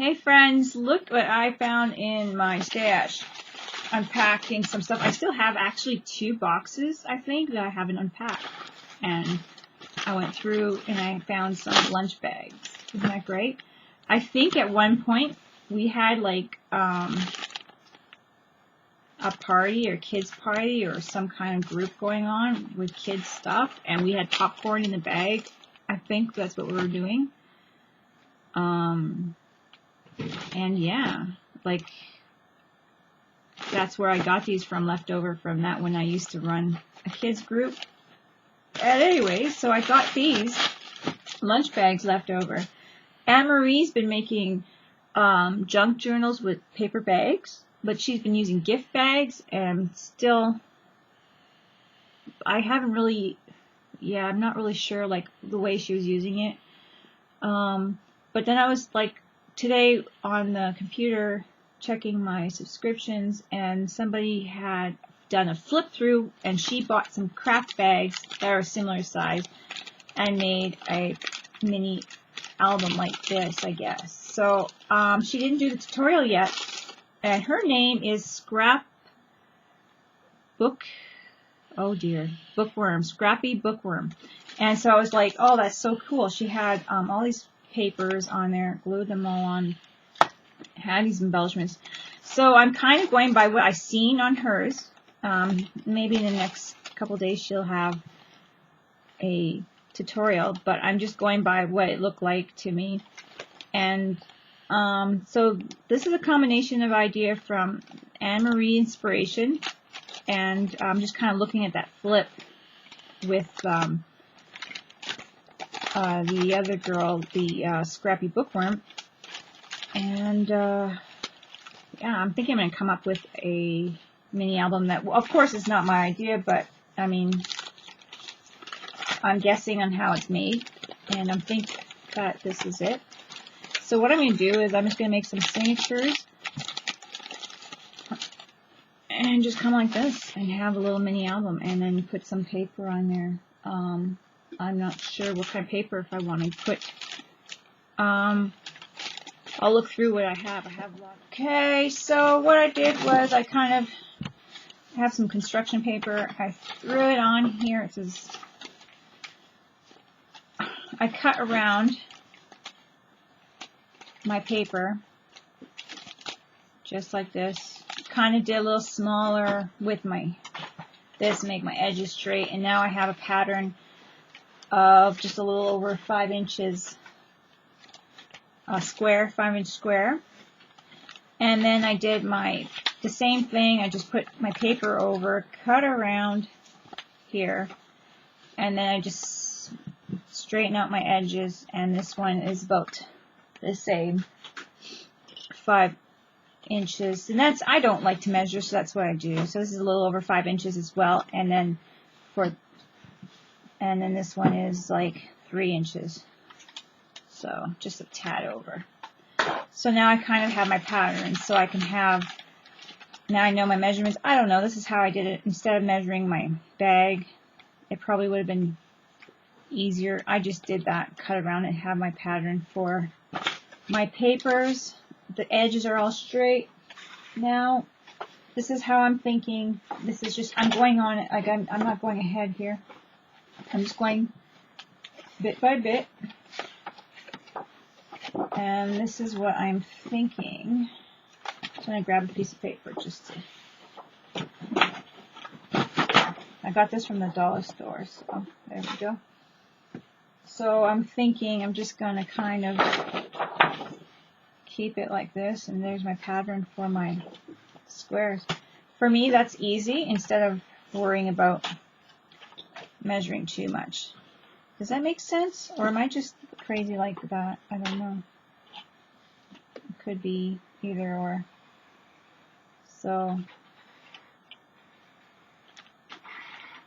Hey friends, look what I found in my stash. Unpacking some stuff. I still have actually 2 boxes, I think, that I haven't unpacked. And I went through and I found some lunch bags. Isn't that great? I think at one point we had like a party or kids party or some kind of group going on with kids stuff, and we had popcorn in the bag. I think that's what we were doing. And yeah, like that's where I got these from, left over from that when I used to run a kids group. And anyway, so I got these lunch bags left over. Anne-Marie's been making junk journals with paper bags, but she's been using gift bags, and still I haven't really, I'm not really sure like the way she was using it. But then I was like today on the computer checking my subscriptions, and somebody had done a flip through and she bought some craft bags that are similar size and made a mini album like this, I guess. So she didn't do the tutorial yet, and her name is Scrappy Bookworm. And so I was like, oh, that's so cool. She had all these papers on there, glued them all on, had these embellishments. So I'm kind of going by what I've seen on hers. Maybe in the next couple days she'll have a tutorial, but I'm just going by what it looked like to me. And so this is a combination of idea from Anne-Marie Inspiration, and I'm just kind of looking at that flip with the other girl, the Scrappy Bookworm, and yeah, I'm thinking I'm going to come up with a mini album that, well, of course, it's not my idea, but I mean, I'm guessing on how it's made, and I'm thinking that this is it. So what I'm going to do is I'm just going to make some signatures and just come like this and have a little mini album, and then put some paper on there. I'm not sure what kind of paper if I want to put. I'll look through what I have. I have a lot. Okay, so what I did was I kind of have some construction paper. I threw it on here. It says, I cut around my paper just like this. Kind of did a little smaller with this, make my edges straight, and now I have a pattern of just a little over 5 inches square, 5-inch square. And then I did the same thing. I just put my paper over, cut around here, and then I just straighten out my edges, and this one is about the same, 5 inches. And that's, I don't like to measure, so that's what I do. So this is a little over 5 inches as well, and then this one is like 3 inches. So just a tad over. So now I kind of have my pattern, so I can have, now I know my measurements. I don't know, this is how I did it. Instead of measuring my bag, it probably would have been easier. I just did that, cut around and have my pattern for my papers. The edges are all straight. Now, this is how I'm thinking. This is just, I'm going on it, like I'm not going ahead here. I'm just going bit by bit. And this is what I'm thinking. I'm going to grab a piece of paper just to, I got this from the dollar store, so there we go. So I'm thinking I'm just going to kind of keep it like this, and there's my pattern for my squares. For me, that's easy instead of worrying about measuring too much. Does that make sense? Or am I just crazy like that? I don't know. It could be either or. So,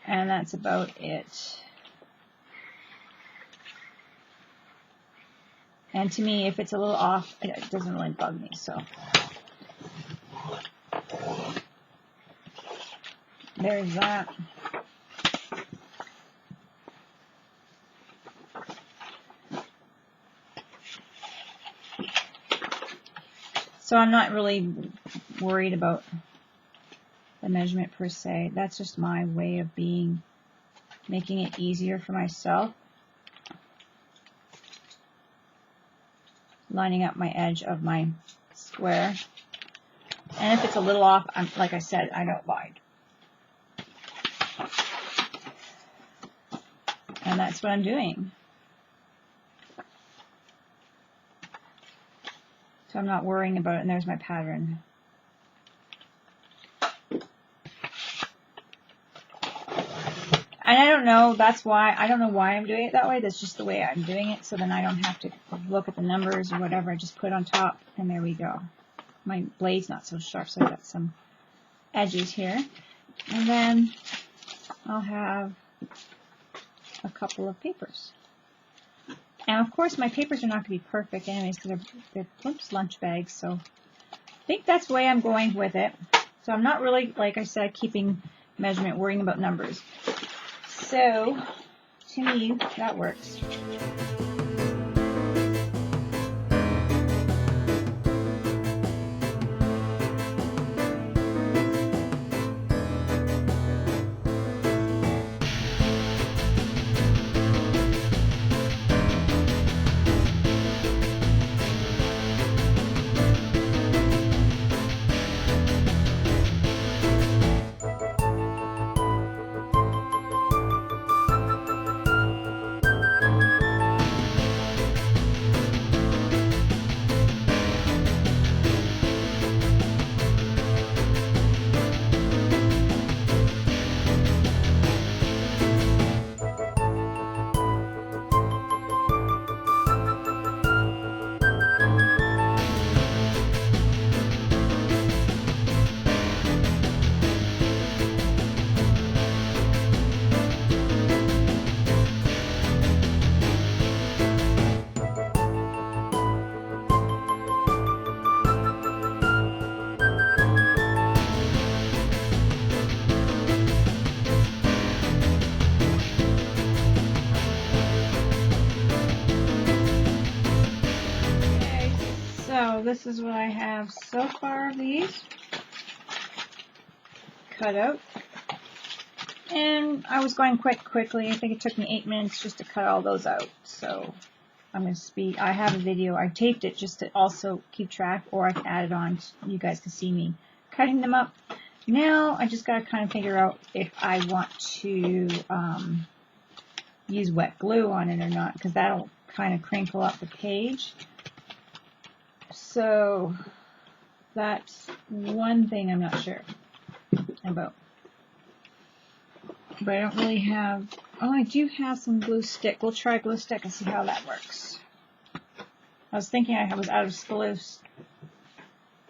and that's about it. And to me, if it's a little off, it doesn't really bug me. So there's that. So I'm not really worried about the measurement per se. That's just my way of making it easier for myself. Lining up my edge of my square. And if it's a little off, like I said, I don't mind. And that's what I'm doing. So I'm not worrying about it, and there's my pattern. And I don't know, I don't know why I'm doing it that way. That's just the way I'm doing it. So then I don't have to look at the numbers or whatever. I just put it on top, and there we go. My blade's not so sharp, so I've got some edges here. And then I'll have a couple of papers. And of course, my papers are not going to be perfect anyways, because they're lunch bags. So I think that's the way I'm going with it. So I'm not really, like I said, keeping measurement, worrying about numbers. So, to me, that works. So this is what I have so far of these cut out. And I was going quite quickly. I think it took me 8 minutes just to cut all those out. So I'm going to speed. I have a video. I taped it just to also keep track, or I can add it on so you guys can see me cutting them up. Now I just got to kind of figure out if I want to use wet glue on it or not, because that'll kind of crinkle up the page. So that's one thing I'm not sure about. But I don't really have, oh, I do have some glue stick. We'll try glue stick and see how that works. I was thinking I was out of sploofs,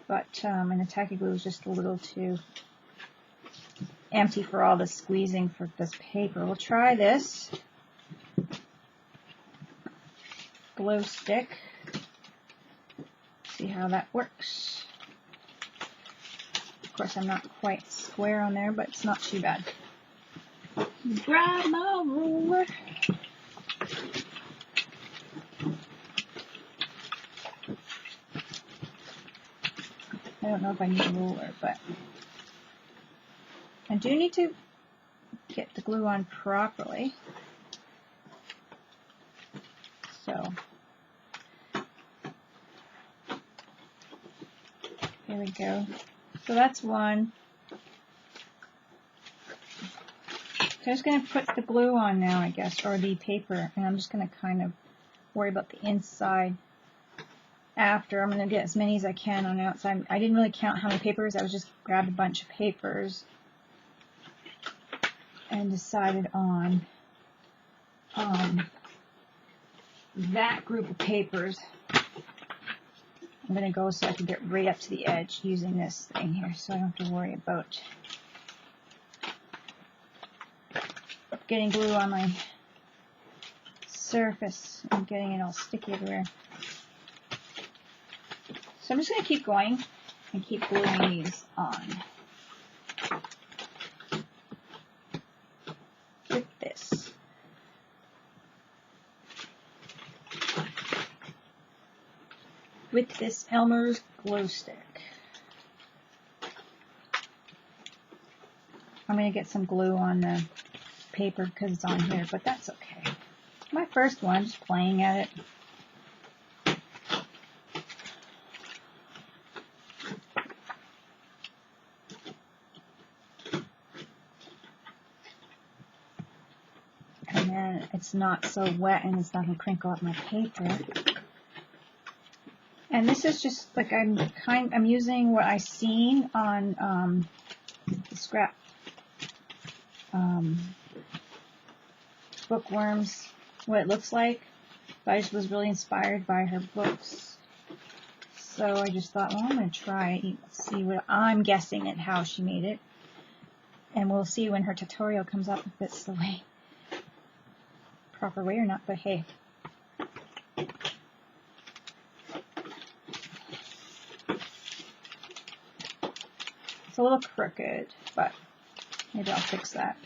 but and the tacky glue was just a little too empty for all the squeezing for this paper. We'll try this glue stick. See how that works. Of course, I'm not quite square on there, but it's not too bad. Grab my ruler. I don't know if I need a ruler, but I do need to get the glue on properly. So there we go. So that's one. So I'm just going to put the glue on now, I guess, or the paper, and I'm just going to kind of worry about the inside after. I'm going to get as many as I can on the outside. I didn't really count how many papers. I was just grabbed a bunch of papers and decided on that group of papers. I'm going to go so I can get right up to the edge using this thing here, so I don't have to worry about getting glue on my surface and getting it all sticky everywhere. So I'm just going to keep going and keep gluing these on with this. with this Elmer's glue stick. I'm going to get some glue on the paper because it's on here, but that's okay. My first one, just playing at it. And then it's not so wet and it's not going to crinkle up my paper. And this is just like I'm using what I seen on the scrap bookworms, what it looks like. But I just was really inspired by her books. So I just thought, well, I'm going to try it, see what I'm guessing at how she made it. And we'll see when her tutorial comes up if it's the way, proper way or not, but hey. It's a little crooked, but maybe I'll fix that.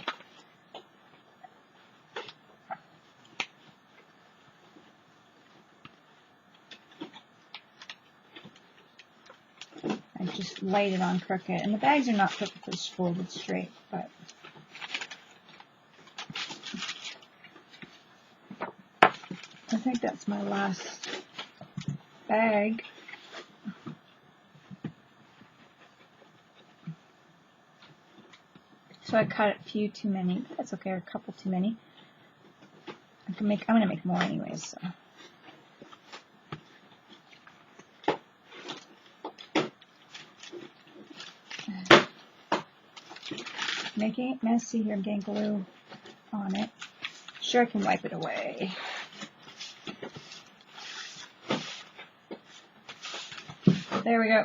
I just laid it on crooked, and the bags are not perfectly folded straight, but I think that's my last bag. So I cut a few too many, but that's okay, or a couple too many. I'm gonna make more anyways, so. Making it messy here, I'm getting glue on it. Sure, I can wipe it away. There we go.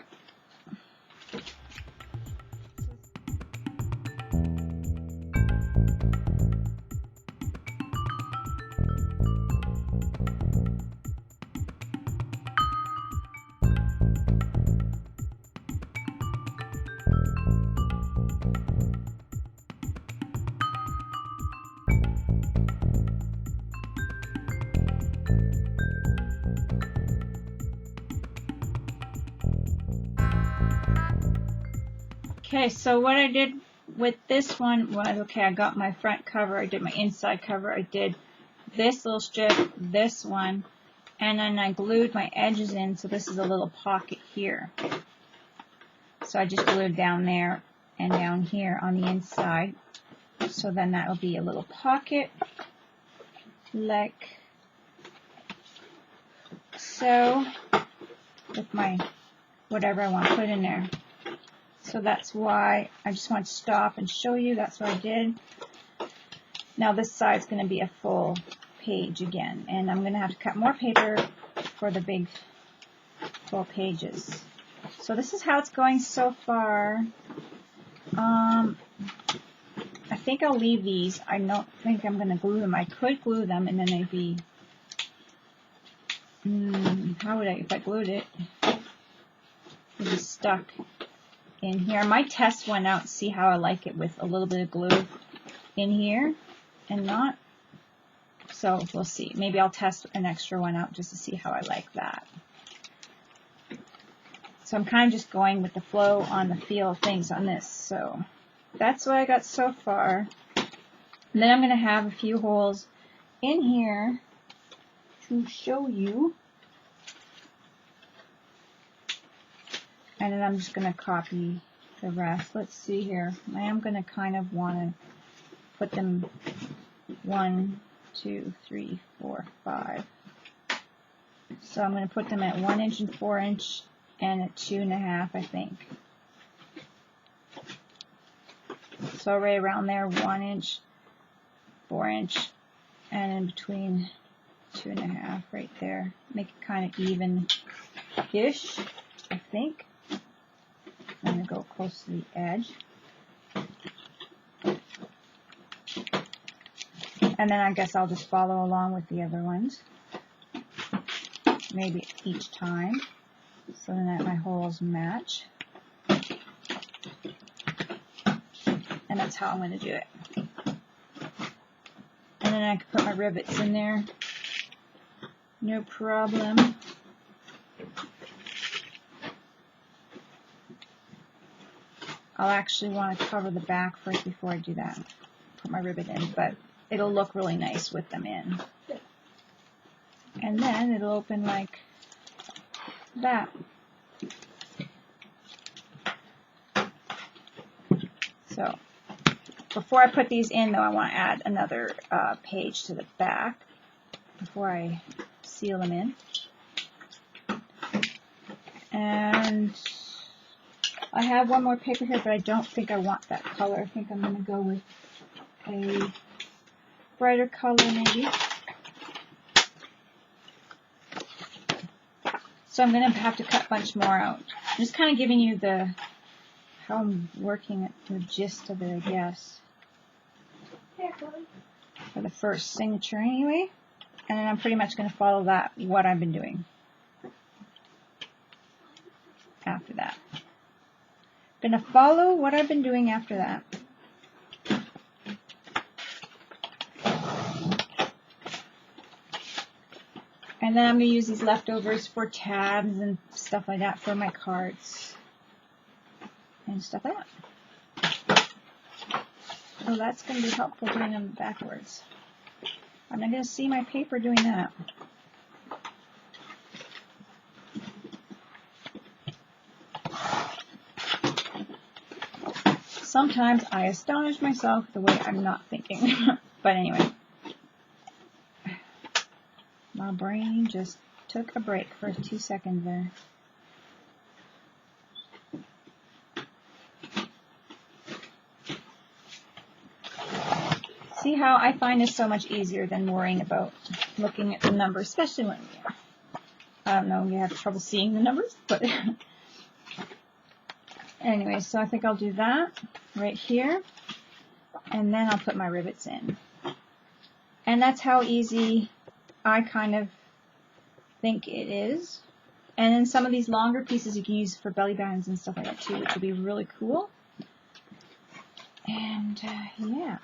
Okay, so what I did with this one was, okay, I got my front cover, I did my inside cover, I did this little strip, this one, and then I glued my edges in, so this is a little pocket here. So I just glued down there and down here on the inside. So then that will be a little pocket, like so, with my whatever I want to put in there. So that's why I just want to stop and show you. That's what I did. Now this side's going to be a full page again, and I'm going to have to cut more paper for the big full pages. So this is how it's going so far. I think I'll leave these. I don't think I'm going to glue them. I could glue them and then they'd be, how would I, if I glued it, it'd be stuck in here. I might test one out and see how I like it with a little bit of glue in here and not. So we'll see. Maybe I'll test an extra one out just to see how I like that. So I'm kind of just going with the flow on the feel of things on this. So that's what I got so far. And then I'm going to have a few holes in here to show you. And then I'm just going to copy the rest. Let's see here. I am going to kind of want to put them 1, 2, 3, 4, 5. So I'm going to put them at 1 inch and 4 inch and at 2.5, I think. So right around there, 1 inch, 4 inch, and in between 2.5 right there. Make it kind of even-ish, I think. I'm going to go close to the edge. And then I guess I'll just follow along with the other ones. Maybe each time. So then that my holes match. And that's how I'm going to do it. And then I can put my rivets in there. No problem. I'll actually want to cover the back first before I do that. Put my ribbon in, but it'll look really nice with them in. And then it'll open like that. So before I put these in, though, I want to add another page to the back before I seal them in. And I have one more paper here, but I don't think I want that color. I think I'm going to go with a brighter color maybe. So I'm going to have to cut a bunch more out. I'm just kind of giving you how I'm working at the gist of it, I guess. For the first signature anyway. And then I'm pretty much going to follow what I've been doing after that. Going to follow what I've been doing after that. And then I'm going to use these leftovers for tabs and stuff like that for my cards and stuff like that. So that's going to be helpful doing them backwards. I'm not going to see my paper doing that. Sometimes I astonish myself the way I'm not thinking. But anyway. My brain just took a break for 2 seconds there. See how I find this so much easier than worrying about looking at the numbers, especially when I don't know, you have trouble seeing the numbers, but anyway, so I think I'll do that right here, and then I'll put my rivets in. And that's how easy I kind of think it is. And then some of these longer pieces you can use for belly bands and stuff like that too, which will be really cool. And yeah,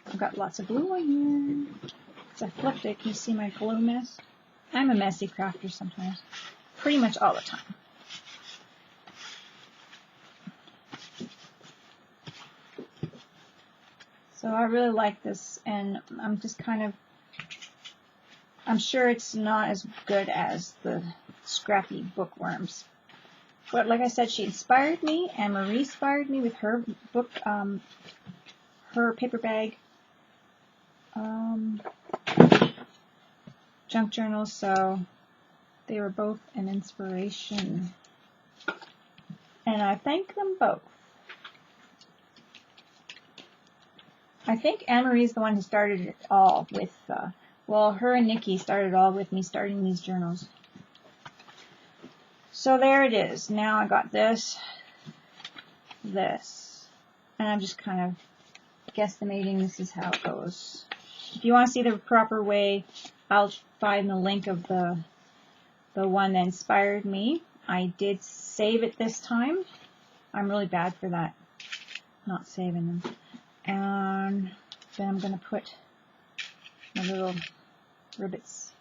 I've got lots of glue on here. So I flipped it. Can you see my glue mess? I'm a messy crafter sometimes. Pretty much all the time. So I really like this, and I'm just kind of, I'm sure it's not as good as the scrappy bookworms. But like I said, she inspired me, and Marie inspired me with her book, her paper bag junk journals, so they were both an inspiration. And I thank them both. I think Anne-Marie's the one who started it all with, well, her and Nikki started it all with me starting these journals. So there it is. Now I got this, and I'm just kind of guesstimating this is how it goes. If you want to see the proper way, I'll find the link of the one that inspired me. I did save it this time. I'm really bad for that, not saving them. And then I'm going to put my little rivets,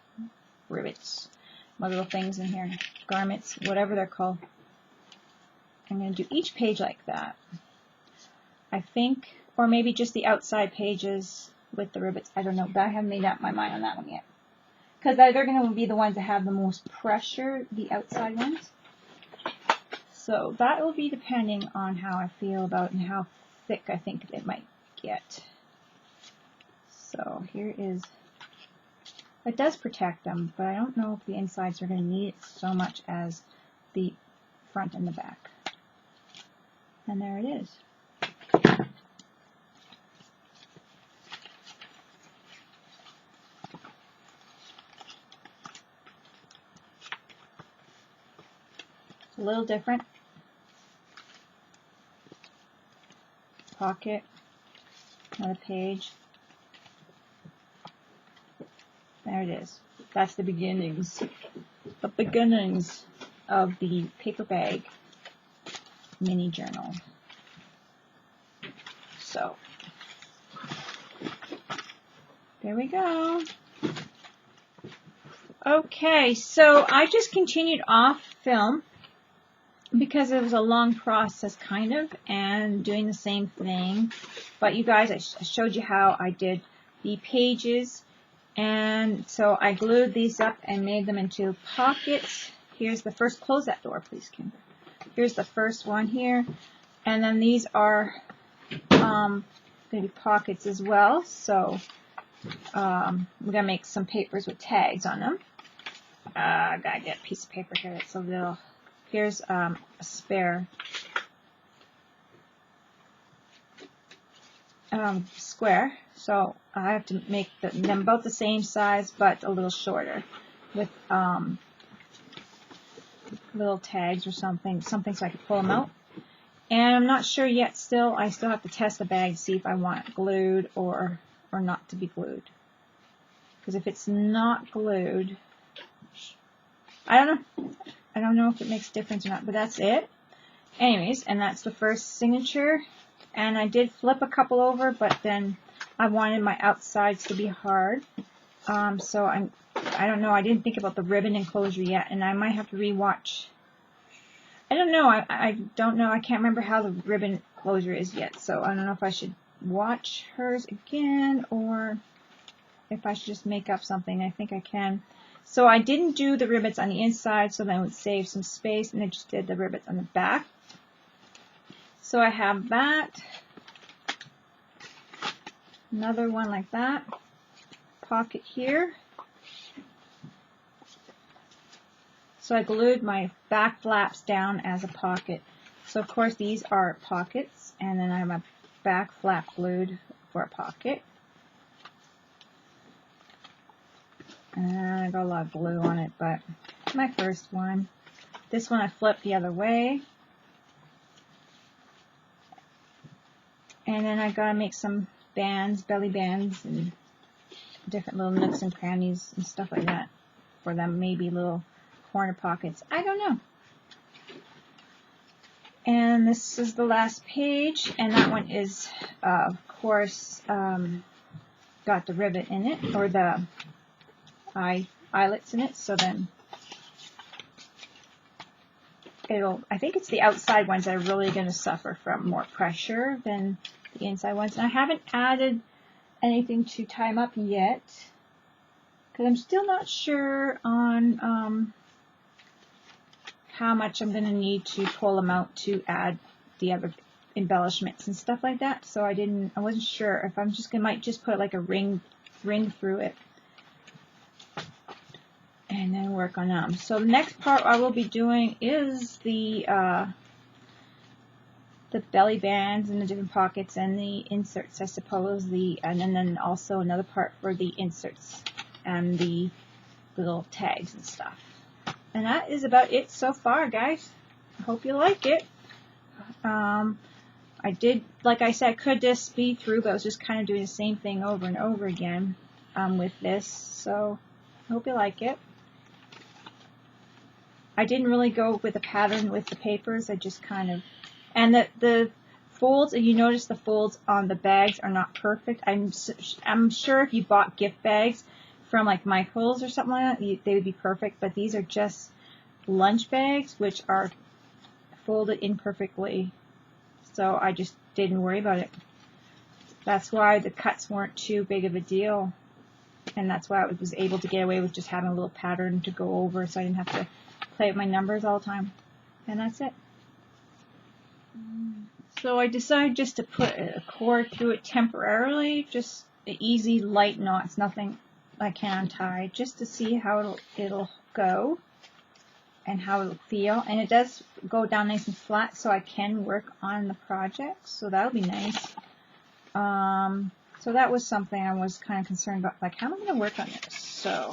my little things in here, garments, whatever they're called. I'm going to do each page like that. I think, or maybe just the outside pages with the rivets. I don't know, but I haven't made up my mind on that one yet. Because they're going to be the ones that have the most pressure, the outside ones. So that will be depending on how I feel about it and how thick I think it might get. So here is, it does protect them, but I don't know if the insides are going to need it so much as the front and the back. And there it is. It's a little different. Pocket, another page. There it is. That's the beginnings. The beginnings of the paper bag mini journal. So, there we go. Okay, so I just continued off film because it was a long process kind of, and doing the same thing. But you guys, I showed you how I did the pages, and so I glued these up and made them into pockets. Here's the first, close that door please, Kimber. Here's the first one here, and then these are going to be pockets as well. So we're going to make some papers with tags on them. I gotta get a piece of paper here that's a little. Here's a spare square, so I have to make them about the same size but a little shorter with little tags or something so I can pull them out. And I'm not sure yet still. I still have to test the bag to see if I want it glued or not to be glued. Because if it's not glued, I don't know if it makes a difference or not, but that's it. Anyways, and that's the first signature. And I did flip a couple over, but then I wanted my outsides to be hard. So I don't know. I didn't think about the ribbon enclosure yet, and I might have to rewatch. I don't know. I don't know. I can't remember how the ribbon closure is yet, so I don't know if I should watch hers again or if I should just make up something. I think I can. So I didn't do the rivets on the inside, so that would save some space, and I just did the rivets on the back. So I have that. Another one like that. Pocket here. So I glued my back flaps down as a pocket. So of course these are pockets, and then I have my back flap glued for a pocket. And I got a lot of glue on it, but my first one. This one I flipped the other way. And then I gotta make some bands, belly bands, and different little nooks and crannies and stuff like that for them. Maybe little corner pockets. I don't know. And this is the last page, and that one is, of course, got the rivet in it, or the eyelets in it, so then I think it's the outside ones that are really going to suffer from more pressure than the inside ones. And I haven't added anything to tie them up yet, because I'm still not sure on how much I'm going to need to pull them out to add the other embellishments and stuff like that. So I wasn't sure if I'm just might just put like a ring through it and then work on them. So the next part I will be doing is the belly bands and the different pockets and the inserts, I suppose. And then also another part for the inserts and the little tags and stuff. And that is about it so far, guys. I hope you like it. I did, like I said, I could just speed through, but I was just kind of doing the same thing over and over again with this. So I hope you like it. I didn't really go with a pattern with the papers. I just kind of, and the folds, and you notice the folds on the bags are not perfect. I'm sure if you bought gift bags from like Michael's or something like that, they would be perfect, but these are just lunch bags which are folded imperfectly, so I just didn't worry about it. That's why the cuts weren't too big of a deal, and that's why I was able to get away with just having a little pattern to go over, so I didn't have to play with my numbers all the time. And that's it. So I decided just to put a cord through it temporarily, just an easy light knots, nothing I can untie, just to see how it'll go and how it'll feel. And it does go down nice and flat, so I can work on the project, so that'll be nice. So that was something I was kind of concerned about, like, how am I going to work on this? So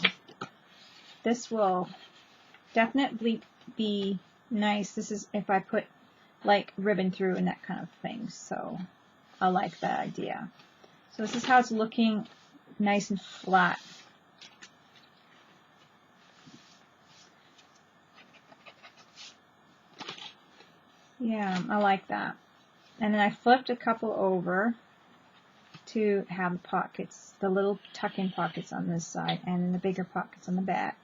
this will definitely be nice. This is if I put like ribbon through and that kind of thing, so I like that idea. So this is how it's looking, nice and flat. Yeah, I like that. And then I flipped a couple over to have the pockets, the little tuck-in pockets on this side, and the bigger pockets on the back.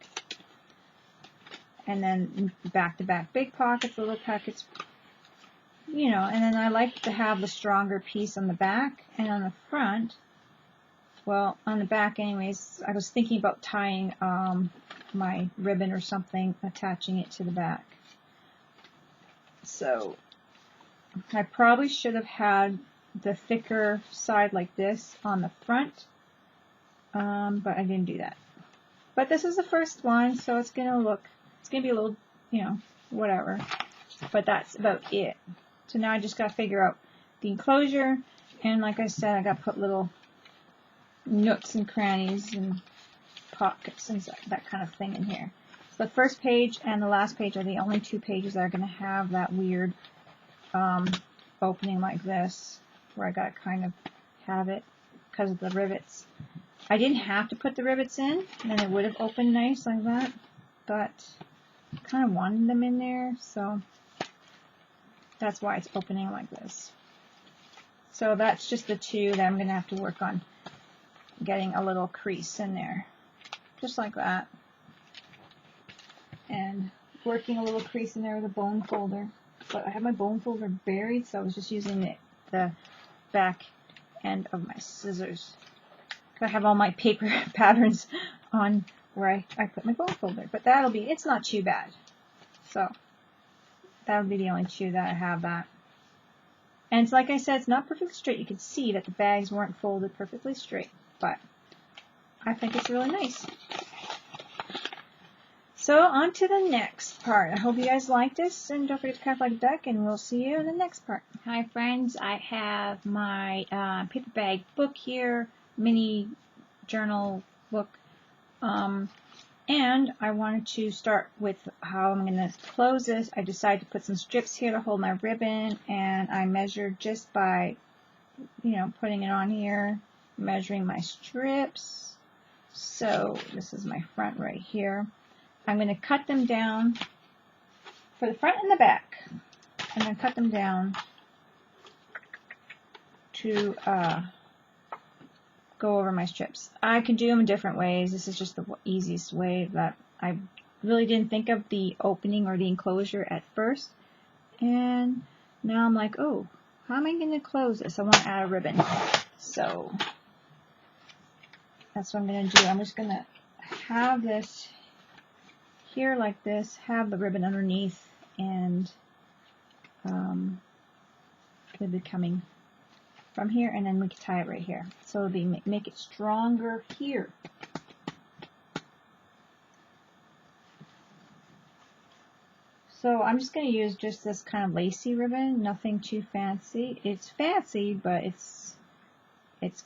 and then back-to-back big pockets, little pockets, you know, and then I like to have the stronger piece on the back, and on the front, well, on the back anyways, I was thinking about tying my ribbon or something, attaching it to the back. So I probably should have had the thicker side like this on the front, but I didn't do that. But this is the first one, so it's gonna be a little, you know, whatever. But that's about it. So now I just gotta figure out the enclosure, and like I said, I gotta put little nooks and crannies and pockets and that kind of thing in here. So the first page and the last page are the only two pages that are gonna have that weird opening like this, where I gotta kind of have it because of the rivets. I didn't have to put the rivets in, and then it would have opened nice like that, but I kind of wanted them in there, so that's why it's opening like this. So that's just the two that I'm going to have to work on getting a little crease in there, just like that, and working a little crease in there with a bone folder. But I have my bone folder buried, so I was just using the back end of my scissors. I have all my paper patterns on where I put my bone folder, but it's not too bad. So that'll be the only two that I have that. And it's like I said, it's not perfectly straight. You can see that the bags weren't folded perfectly straight, but I think it's really nice. So on to the next part. I hope you guys like this, and don't forget to craft like a duck, and we'll see you in the next part. Hi friends, I have my paper bag book here, mini journal book, and I wanted to start with how I'm going to close this. I decided to put some strips here to hold my ribbon, and I measured just by, you know, putting it on here, measuring my strips. So this is my front right here. I'm going to cut them down for the front and the back. I'm going to cut them down to go over my strips. I can do them in different ways. This is just the easiest way. That I really didn't think of the opening or the enclosure at first, and now I'm like, oh, how am I going to close this? I want to add a ribbon, so that's what I'm going to do. I'm just going to have this here like this, have the ribbon underneath, and it'll be coming from here, and then we can tie it right here. So it'll be make it stronger here. So I'm just going to use just this kind of lacy ribbon, nothing too fancy. It's fancy, but it's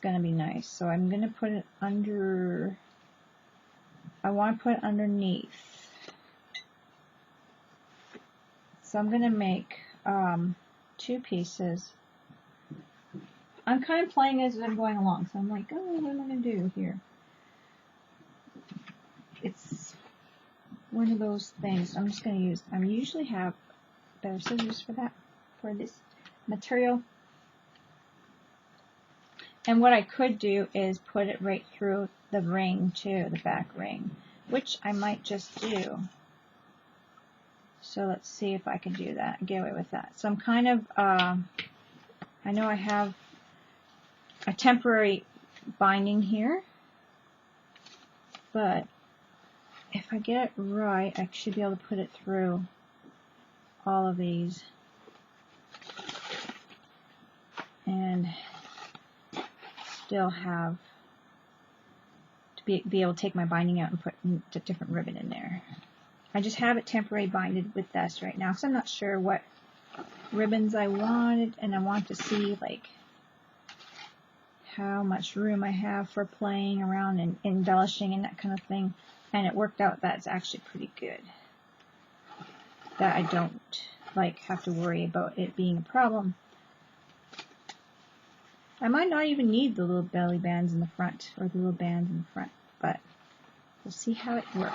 going to be nice. So I'm going to put it under, I want to put it underneath. So I'm going to make two pieces. I'm kind of playing as I'm going along, so I'm like, oh, what am I going to do here? It's one of those things. I'm just going to use, I usually have better scissors for that, for this material. And what I could do is put it right through the ring too, the back ring, which I might just do. So let's see if I can do that, get away with that. So I'm kind of, I know I have a temporary binding here, but if I get it right, I should be able to put it through all of these and still have to be able to take my binding out and put a different ribbon in there. I just have it temporary binded with this right now, so I'm not sure what ribbons I wanted, and I want to see like how much room I have for playing around and embellishing and that kind of thing. And it worked out that it's actually pretty good, that I don't like have to worry about it being a problem. I might not even need the little belly bands in the front, or the little bands in the front, but we'll see how it works.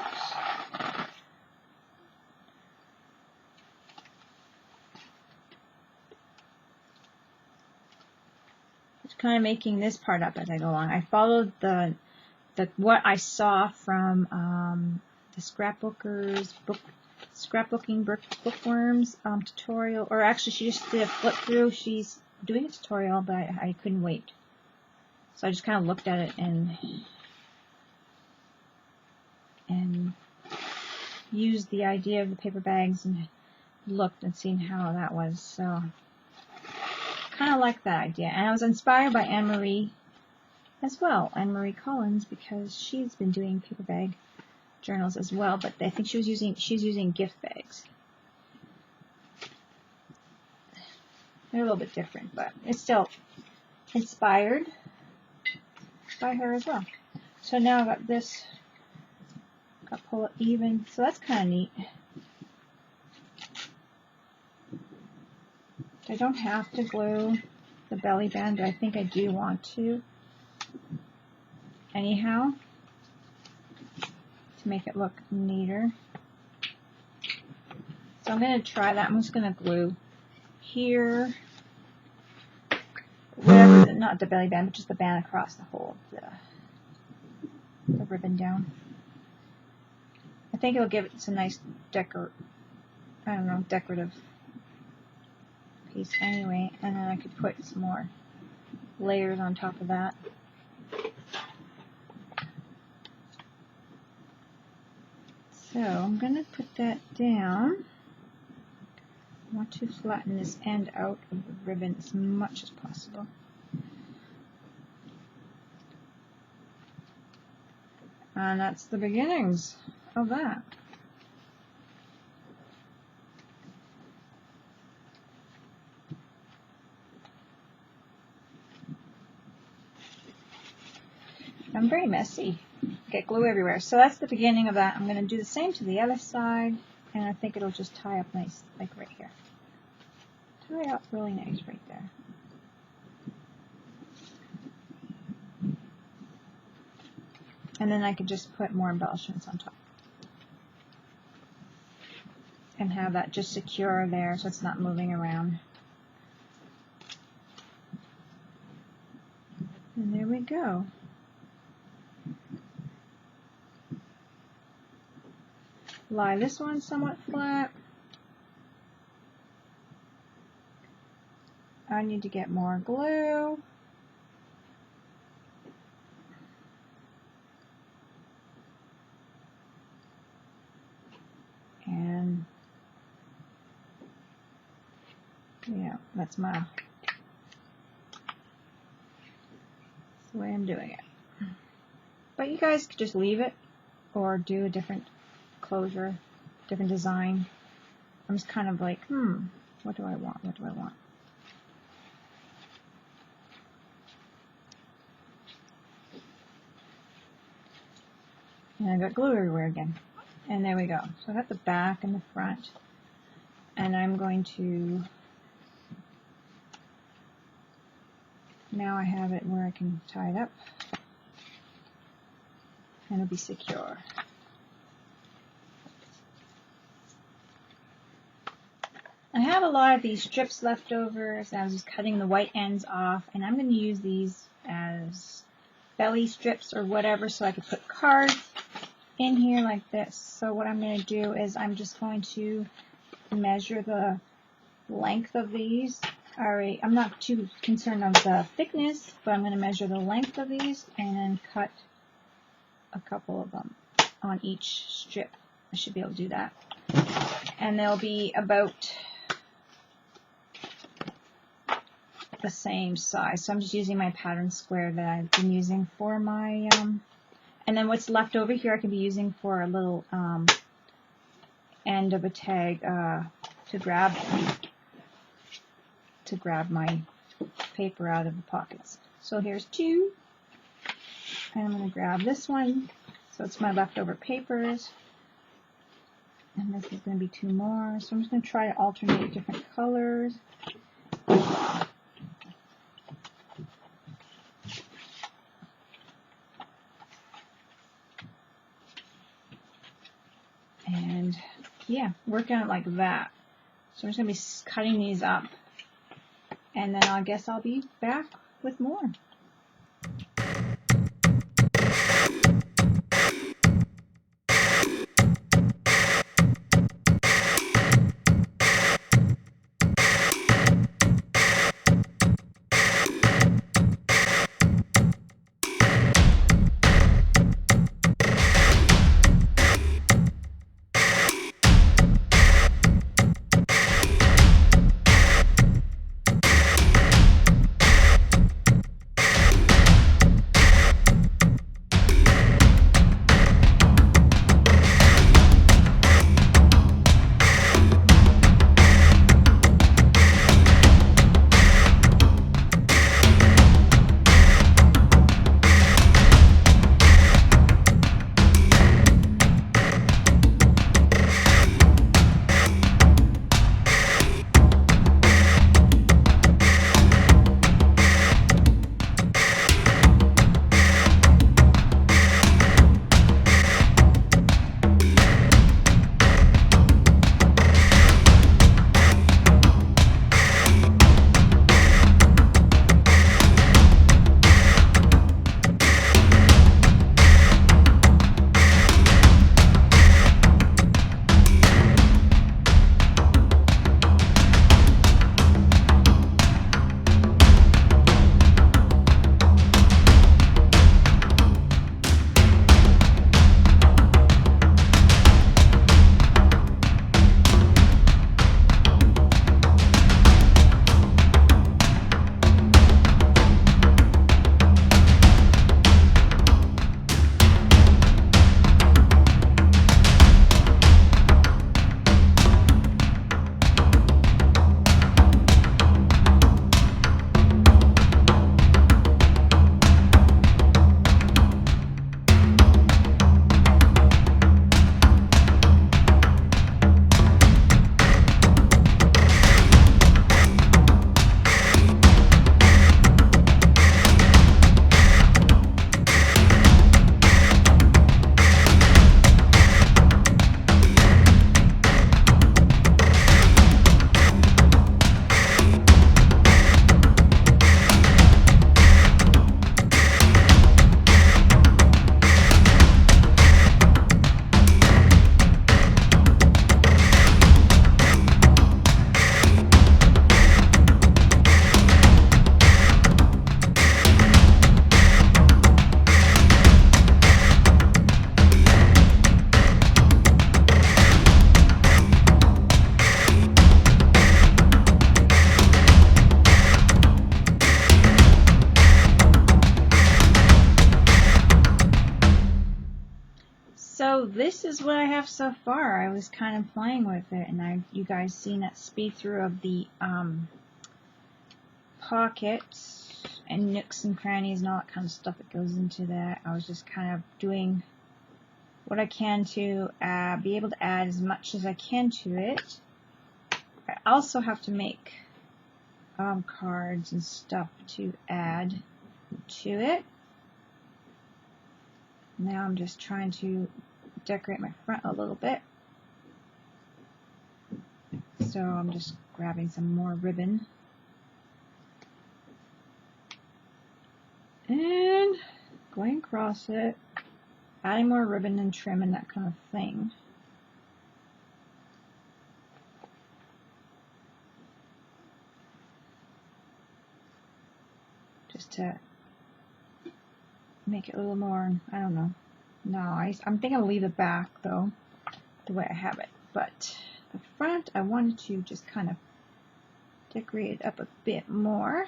Just kind of making this part up as I go along. I followed what I saw from the Scrapbooker's book scrapbooking bookworms tutorial, or actually she just did a flip through. She's doing a tutorial, but I couldn't wait. So I just kind of looked at it and used the idea of the paper bags and looked and seen how that was. So kind of like that idea. And I was inspired by Anne-Marie as well, Anne-Marie Collins, because she's been doing paper bag journals as well, but I think she's using gift bags. They're a little bit different, but it's still inspired by her as well. So now I've got this, got to pull it even, so that's kind of neat. I don't have to glue the belly band, but I think I do want to anyhow to make it look neater. So I'm going to try that. I'm just going to glue here, whatever, not the belly band, but just the band across the whole of the ribbon down. I think it'll give it some nice decorative piece anyway, and then I could put some more layers on top of that. So I'm going to put that down. I want to flatten this end out of the ribbon as much as possible. And that's the beginnings of that. I'm very messy. Get glue everywhere. So that's the beginning of that. I'm going to do the same to the other side, and I think it'll just tie up nice, like right here. Tie up really nice right there. And then I could just put more embellishments on top. And have that just secure there so it's not moving around. And there we go. Lie this one somewhat flat. I need to get more glue. And yeah, that's the way I'm doing it. But you guys could just leave it or do a different closure, different design. I'm just kind of like, what do I want? What do I want? And I got glue everywhere again. And there we go. So I got the back and the front. And I'm going to, now I have it where I can tie it up. And it'll be secure. I have a lot of these strips left over, so I was just cutting the white ends off, and I'm going to use these as belly strips or whatever, so I could put cards in here like this. So what I'm going to do is I'm just going to measure the length of these. Alright, I'm not too concerned on the thickness, but I'm going to measure the length of these and then cut a couple of them on each strip. I should be able to do that. And they'll be about the same size. So I'm just using my pattern square that I've been using for my, and then what's left over here I can be using for a little end of a tag to grab my paper out of the pockets. So here's two, and I'm going to grab this one. So it's my leftover papers. And this is going to be two more. So I'm just going to try to alternate different colors. And yeah, work on it like that. So I'm just going to be cutting these up. And then I guess I'll be back with more. this is what I have so far. I was kind of playing with it, and you guys seen that speed through of the pockets and nooks and crannies and all that kind of stuff that goes into that. I was just kind of doing what I can to be able to add as much as I can to it. I also have to make cards and stuff to add to it. Now I'm just trying to decorate my front a little bit. So I'm just grabbing some more ribbon. And going across it, adding more ribbon and trim and that kind of thing. Just to make it a little more, I don't know. No, I'm thinking I'll leave the back though, the way I have it. But the front, I wanted to just kind of decorate it up a bit more.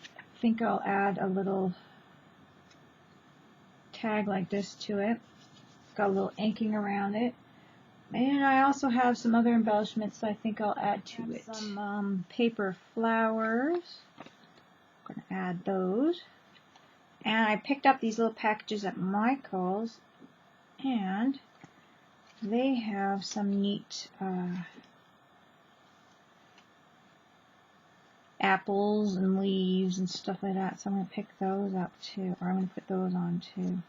I think I'll add a little tag like this to it. Got a little inking around it. And I also have some other embellishments that I think I'll add to it. Some paper flowers. I'm going to add those. And I picked up these little packages at Michael's, and they have some neat apples and leaves and stuff like that. So I'm going to pick those up too, or I'm going to put those on too.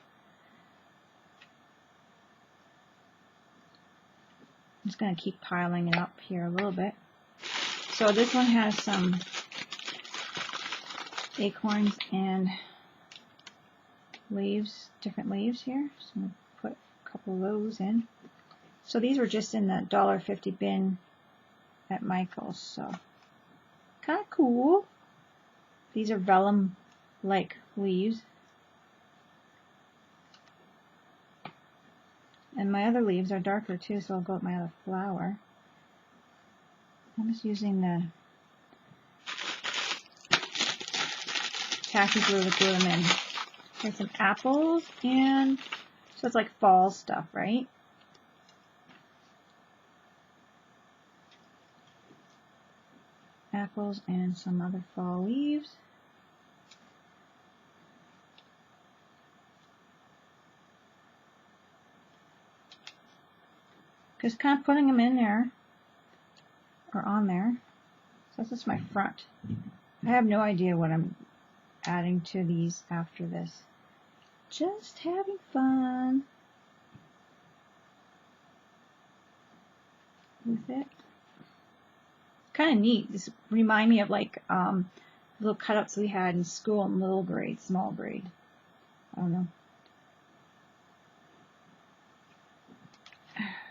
I'm just going to keep piling it up here a little bit. So this one has some acorns and leaves, different leaves here. So I'm going to put a couple of those in. So these were just in the $1.50 bin at Michael's, so kind of cool. These are vellum-like leaves. And my other leaves are darker too, so I'll go with my other flower. I'm just using the tacky glue to glue them in. There's some apples, and so it's like fall stuff, right? Apples and some other fall leaves. Just kind of putting them in there, or on there. So this is my front. I have no idea what I'm adding to these after this. Just having fun with it. Kind of neat. This remind me of like little cutouts we had in school in little grade, small grade. I don't know.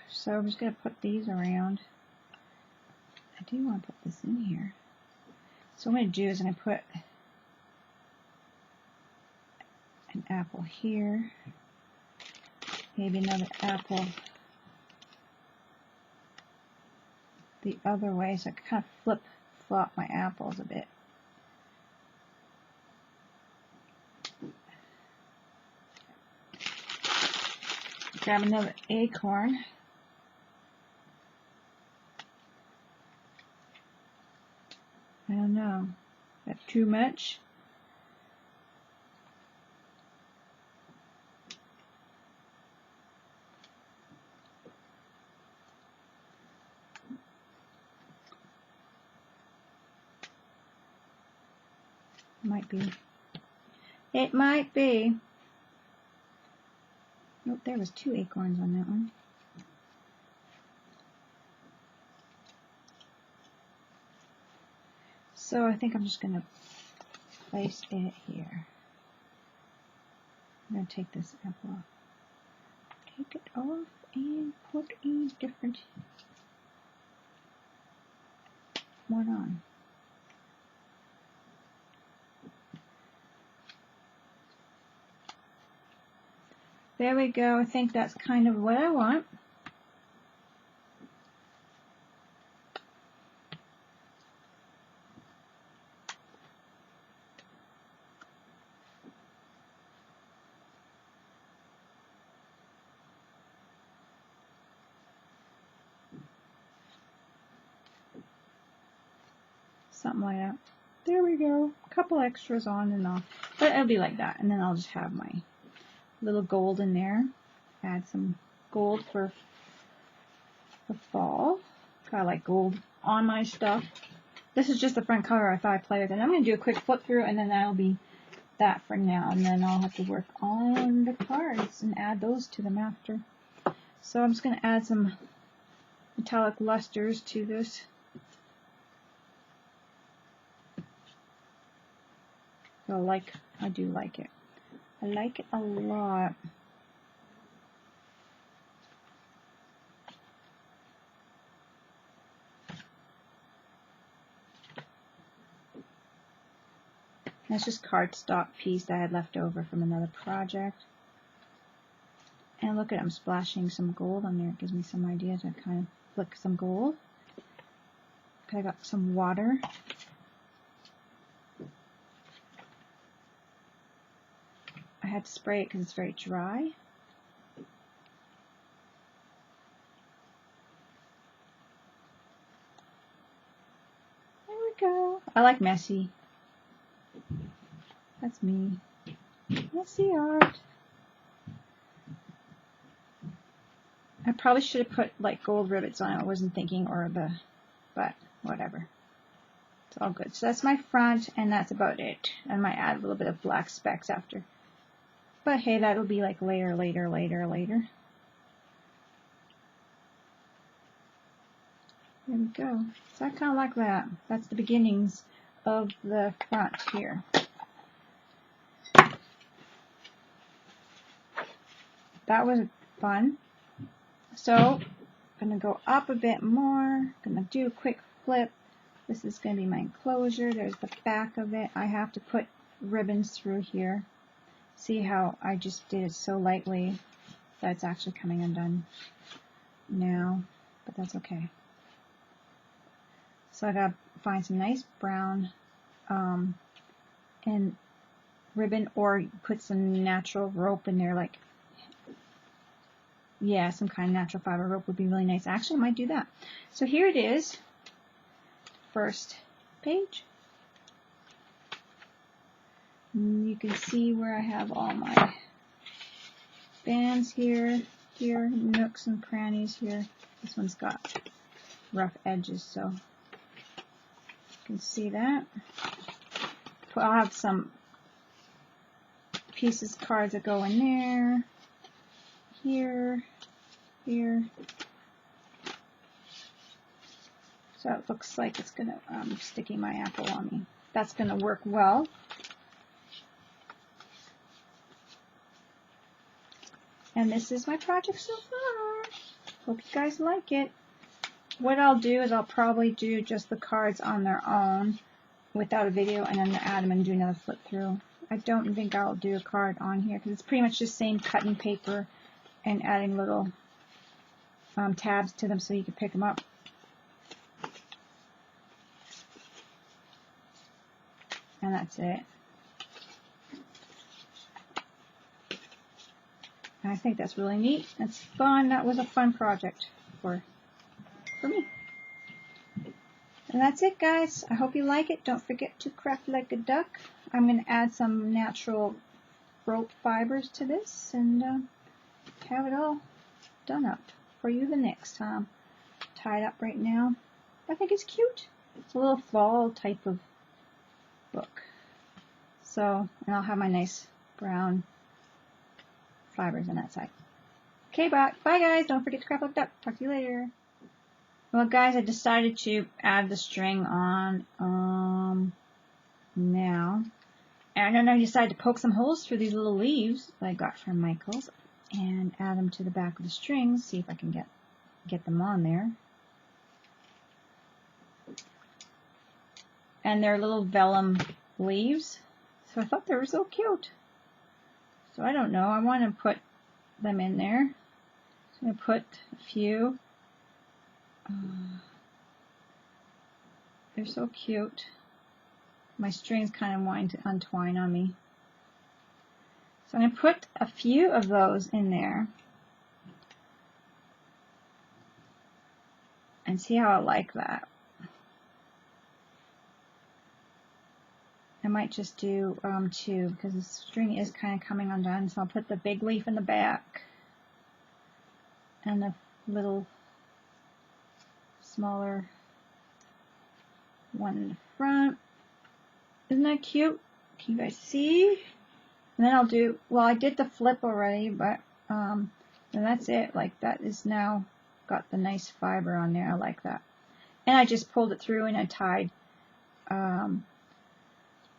So I'm just going to put these around. I do want to put this in here. So what I'm going to do is I'm going to put an apple here. Maybe another apple the other way, so I can kind of flip-flop my apples a bit. Grab another acorn. I don't know. Is that too much? Might be. It might be. Nope, there was 2 acorns on that one. So I think I'm just going to place it here. I'm going to take this apple off. Take it off and put a different one on. There we go. I think that's kind of what I want. Something like that. There we go. A couple extras on and off. But it'll be like that. And then I'll just have my little gold in there. Add some gold for the fall. I like gold on my stuff. This is just the front cover. I thought I'd play with it. I'm going to do a quick flip through and then that'll be that for now. And then I'll have to work on the cards and add those to them after. So I'm just going to add some metallic lusters to this. I do like it. I like it a lot. That's just cardstock piece that I had left over from another project. And look at it, I'm splashing some gold on there. It gives me some idea to kind of flick some gold. Okay, I got some water. I had to spray it because it's very dry. There we go. I like messy. That's me. Messy art. I probably should have put like gold rivets on it. I wasn't thinking, but whatever. It's all good. So that's my front, and that's about it. I might add a little bit of black specks after. But hey, that'll be like later. There we go. So I kind of like that. That's the beginnings of the front here. That was fun. So I'm going to go up a bit more. I'm going to do a quick flip. This is going to be my enclosure. There's the back of it. I have to put ribbons through here. See how I just did it so lightly that it's actually coming undone now, but that's okay. So I gotta find some nice brown and ribbon, or put some natural rope in there, like, yeah, some kind of natural fiber rope would be really nice. Actually, I might do that. So here it is, first page. You can see where I have all my bands here, nooks and crannies here. This one's got rough edges, so you can see that. I'll have some cards that go in there, here. So it looks like it's gonna, I'm sticking my apple on me. That's gonna work well. And this is my project so far. Hope you guys like it. What I'll do is I'll probably do just the cards on their own without a video, and then add them and do another flip through. I don't think I'll do a card on here because it's pretty much just same cutting paper and adding little tabs to them so you can pick them up. And that's it. I think that's really neat. That's fun. That was a fun project for me. And that's it, guys. I hope you like it. Don't forget to craft like a duck. I'm going to add some natural rope fibers to this and have it all done up for you the next time. Tied up right now. I think it's cute. It's a little fall type of book. So, and I'll have my nice brown fibers on that side. Okay, bye guys. Don't forget to craft like a duck. Talk to you later. Well, guys, I decided to add the string on now. And then I decided to poke some holes through these little leaves that I got from Michael's and add them to the back of the strings. See if I can get them on there. And they're little vellum leaves. So I thought they were so cute. So I don't know. I want to put them in there. So I'm going to put a few. They're so cute. My strings kind of wanting to untwine on me. So I'm going to put a few of those in there. And see how I like that. I might just do 2 because the string is kind of coming undone. So I'll put the big leaf in the back and the little smaller one in the front. Isn't that cute? Can you guys see? And then I'll do, well, I did the flip already, but and that's it. Like, that is now got the nice fiber on there. I like that. And I just pulled it through and I tied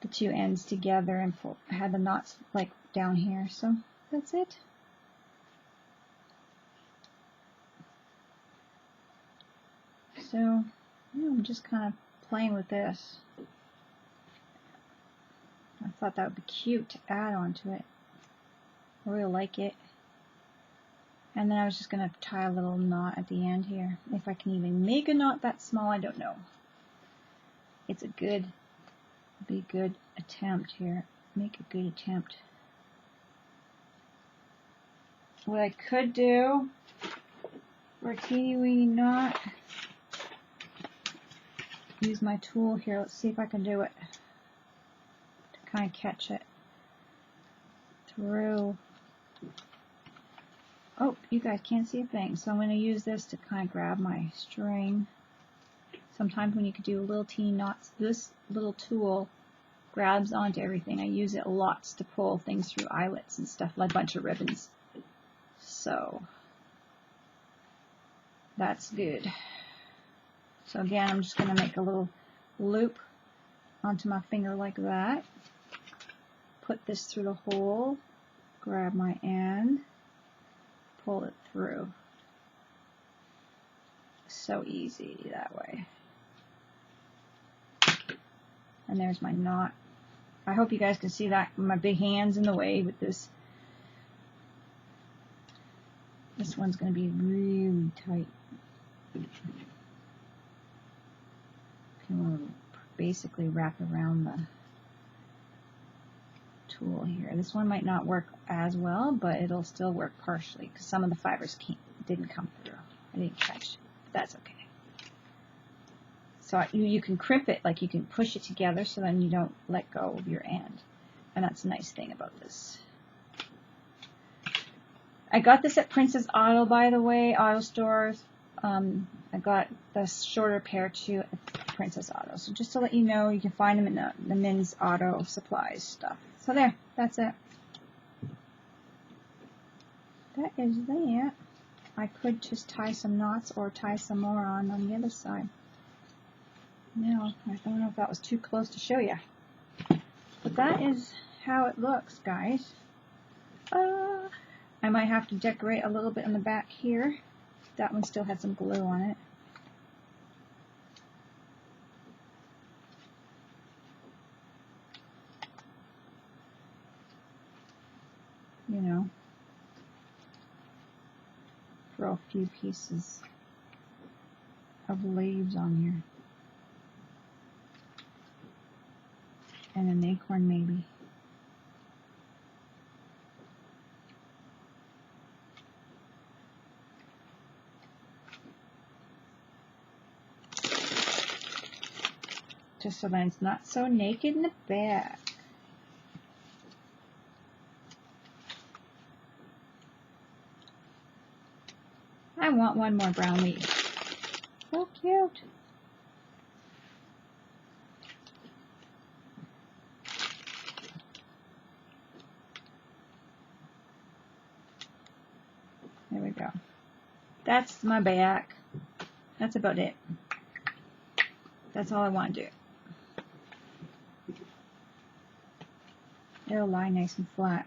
the 2 ends together and had the knots like down here. So that's it. So yeah, I'm just kind of playing with this. I thought that would be cute to add onto it. I really like it. And then I was just going to tie a little knot at the end here. If I can even make a knot that small, I don't know. It's a good, be a good attempt here. Make a good attempt. What I could do for a teeny weeny knot, use my tool here. Let's see if I can do it. To kind of catch it through. Oh, you guys can't see a thing. So I'm going to use this to kind of grab my string. Sometimes when you could do little teeny knots, this little tool grabs onto everything. I use it lots to pull things through eyelets and stuff, like a bunch of ribbons. So that's good. So again, I'm just going to make a little loop onto my finger like that. Put this through the hole, grab my end, pull it through. So easy that way. And there's my knot. I hope you guys can see that. My big hand's in the way with this. This one's going to be really tight. Can basically wrap around the tool here. This one might not work as well, but it'll still work partially because some of the fibers didn't come through. I didn't catch it, but that's okay. So you can crimp it, like you can push it together so then you don't let go of your end. And that's a nice thing about this. I got this at Princess Auto, by the way, auto stores. I got the shorter pair too at Princess Auto. So just to let you know, you can find them in the men's auto supplies stuff. So there, that's it. That is that. I could just tie some knots or tie some more on the other side. Now, I don't know if that was too close to show you. But that is how it looks, guys. I might have to decorate a little bit in the back here. That one still had some glue on it. You know, throw a few pieces of leaves on here. And an acorn maybe. Just so that it's not so naked in the back. I want one more brown leaf. So cute. There we go. That's my back. That's about it. That's all I want to do. It'll lie nice and flat.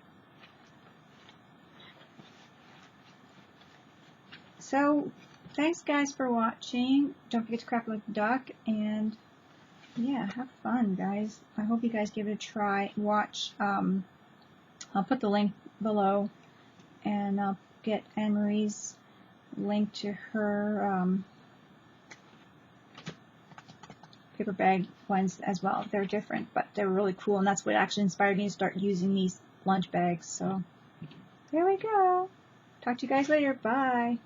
So, thanks guys for watching. Don't forget to crack like a duck, and yeah, have fun, guys. I hope you guys give it a try. Watch. I'll put the link below, and I'll get Anne-Marie's link to her paper bag ones as well. They're different, but they're really cool, and that's what actually inspired me to start using these lunch bags. So there we go. Talk to you guys later. Bye.